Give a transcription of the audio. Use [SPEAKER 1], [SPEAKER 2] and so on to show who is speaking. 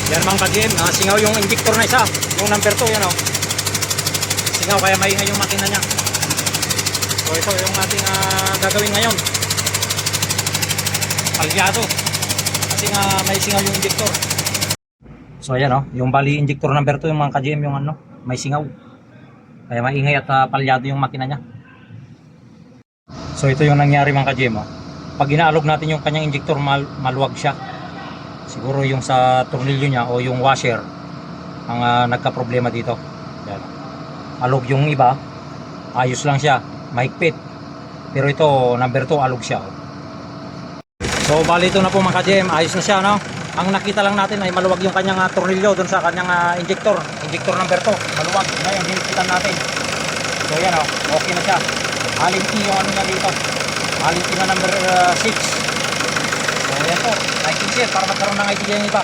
[SPEAKER 1] Yan mga ka-GM, singaw yung injector na isa, yung number 2, yan o. Singaw kaya maingay yung makina niya. So ito yung ating gagawin ngayon. Palyado. Kasi may singaw yung injector. So ayan o, yung bali injector number 2 yung mga ka-GM, yung ano, may singaw. Kaya maingay at palyado yung makina niya. So ito yung nangyari mga ka-GM o. Pag inaalog natin yung kanyang injector, maluwag siya. Siguro yung sa tornilyo niya o yung washer ang nagka-problema dito. Yan. Alog yung iba, ayos lang siya, mahigpit. Pero ito, number 2, alog siya. So bali ito na po mga ka-GM, ayos na siya, no? Ang nakita lang natin ay maluwag yung kanyang tornilyo doon sa kanyang injector number 2, maluwag. Ngayon, hinikitan natin. So yan o, okay na siya. Alinti yung ano na dito. Alinti na number 6. So yan po, like and share para magkaroon ng idea yung iba.